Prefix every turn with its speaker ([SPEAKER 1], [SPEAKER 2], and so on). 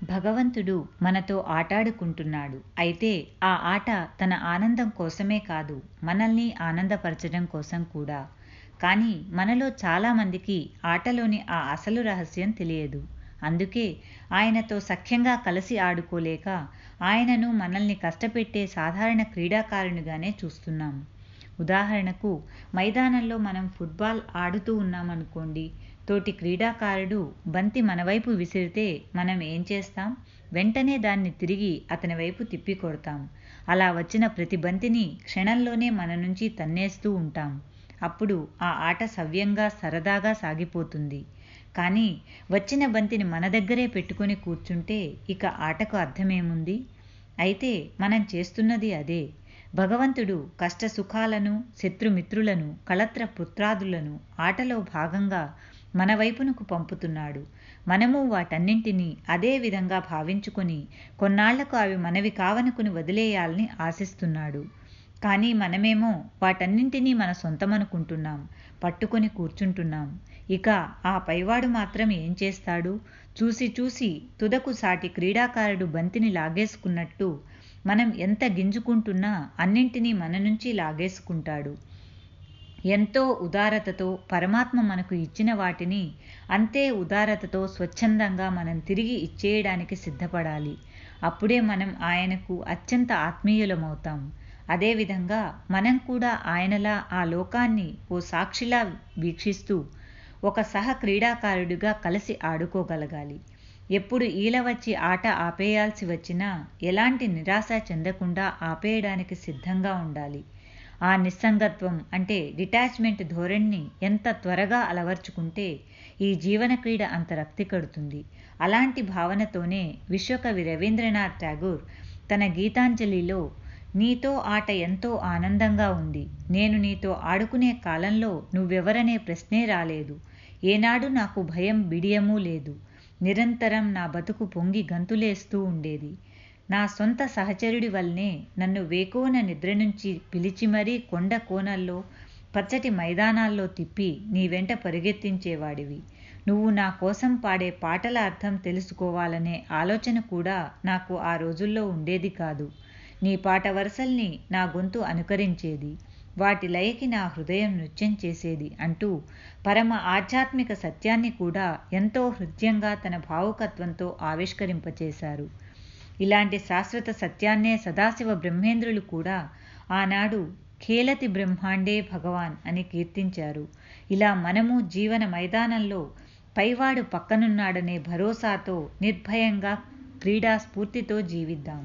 [SPEAKER 1] భగవంతుడు మనతో ఆటాడుకుంటున్నాడు. అయితే ఆ ఆట తన ఆనందం కోసమే కాదు, మనల్ని ఆనందపరచడం కోసం కూడా. కానీ మనలో చాలామందికి ఆటలోని ఆ అసలు రహస్యం తెలియదు. అందుకే ఆయనతో సఖ్యంగా కలిసి ఆడుకోలేక ఆయనను మనల్ని కష్టపెట్టే సాధారణ క్రీడాకారునిగానే చూస్తున్నాం. ఉదాహరణకు మైదానంలో మనం ఫుట్బాల్ ఆడుతూ ఉన్నామనుకోండి. తోటి క్రీడాకారుడు బంతి మన వైపు విసిరితే మనం ఏం చేస్తాం? వెంటనే దాన్ని తిరిగి అతని వైపు తిప్పి కొడతాం. అలా వచ్చిన ప్రతి బంతిని క్షణంలోనే మన నుంచి తన్నేస్తూ ఉంటాం. అప్పుడు ఆ ఆట సవ్యంగా సరదాగా సాగిపోతుంది. కానీ వచ్చిన బంతిని మన దగ్గరే పెట్టుకొని కూర్చుంటే ఇక ఆటకు అర్థమేముంది? అయితే మనం చేస్తున్నది అదే. భగవంతుడు కష్టసుఖాలను, శత్రుమిత్రులను, కళత్ర పుత్రాదులను ఆటలో భాగంగా మన వైపునకు పంపుతున్నాడు. మనము వాటన్నింటినీ అదే విధంగా భావించుకొని కొన్నాళ్లకు అవి మనవి కావనుకుని వదిలేయాలని ఆశిస్తున్నాడు. కానీ మనమేమో వాటన్నింటినీ మన సొంతమనుకుంటున్నాం, పట్టుకొని కూర్చుంటున్నాం. ఇక ఆ పైవాడు మాత్రం ఏం చేస్తాడు? చూసి చూసి తుదకు సాటి క్రీడాకారుడు బంతిని లాగేసుకున్నట్టు మనం ఎంత గింజుకుంటున్నా అన్నింటినీ మన నుంచి లాగేసుకుంటాడు. ఎంతో ఉదారతతో పరమాత్మ మనకు ఇచ్చిన వాటిని అంతే ఉదారతతో స్వచ్ఛందంగా మనం తిరిగి ఇచ్చేయడానికి సిద్ధపడాలి. అప్పుడే మనం ఆయనకు అత్యంత ఆత్మీయులమవుతాం. అదేవిధంగా మనం కూడా ఆయనలా ఆ లోకాన్ని ఓ సాక్షిలా వీక్షిస్తూ ఒక సహ క్రీడాకారుడిగా కలిసి ఆడుకోగలగాలి. ఎప్పుడు ఈల వచ్చి ఆట ఆపేయాల్సి వచ్చినా ఎలాంటి నిరాశ చెందకుండా ఆపేయడానికి సిద్ధంగా ఉండాలి. ఆ నిస్సంగత్వం అంటే డిటాచ్మెంట్ ధోరణిని ఎంత త్వరగా అలవర్చుకుంటే ఈ జీవన క్రీడ అంత రక్తి కడుతుంది. అలాంటి భావనతోనే విశ్వకవి రవీంద్రనాథ్ ఠాగూర్ తన గీతాంజలిలో నీతో ఆట ఎంతో ఆనందంగా ఉంది. నేను నీతో ఆడుకునే కాలంలో నువ్వెవరనే ప్రశ్నే రాలేదు. ఏనాడు నాకు భయం బిడియమూ లేదు. నిరంతరం నా బతుకు పొంగి గంతులేస్తూ ఉండేది. నా సొంత సహచరుడి వల్లనే నన్ను వేకువన నిద్ర నుంచి పిలిచి మరీ కొండ కోనల్లో పచ్చటి మైదానాల్లో తిప్పి నీ వెంట పరిగెత్తించేవాడివి. నువ్వు నా కోసం పాడే పాటల అర్థం తెలుసుకోవాలనే ఆలోచన కూడా నాకు ఆ రోజుల్లో ఉండేది కాదు. నీ పాట వరసల్ని నా గొంతు అనుకరించేది. వాటి లయకి నా హృదయం నృత్యం చేసేది అంటూ పరమ ఆధ్యాత్మిక సత్యాన్ని కూడా ఎంతో హృద్యంగా తన భావుకత్వంతో ఆవిష్కరింపచేశారు. ఇలాంటి శాశ్వత సత్యాన్నే సదాశివ బ్రహ్మేంద్రులు కూడా ఆనాడు ఖేలతి బ్రహ్మాండే భగవాన్ అని కీర్తించారు. ఇలా మనము జీవన మైదానంలో పైవాడు పక్కనున్నాడనే భరోసాతో నిర్భయంగా క్రీడా స్ఫూర్తితో జీవిద్దాం.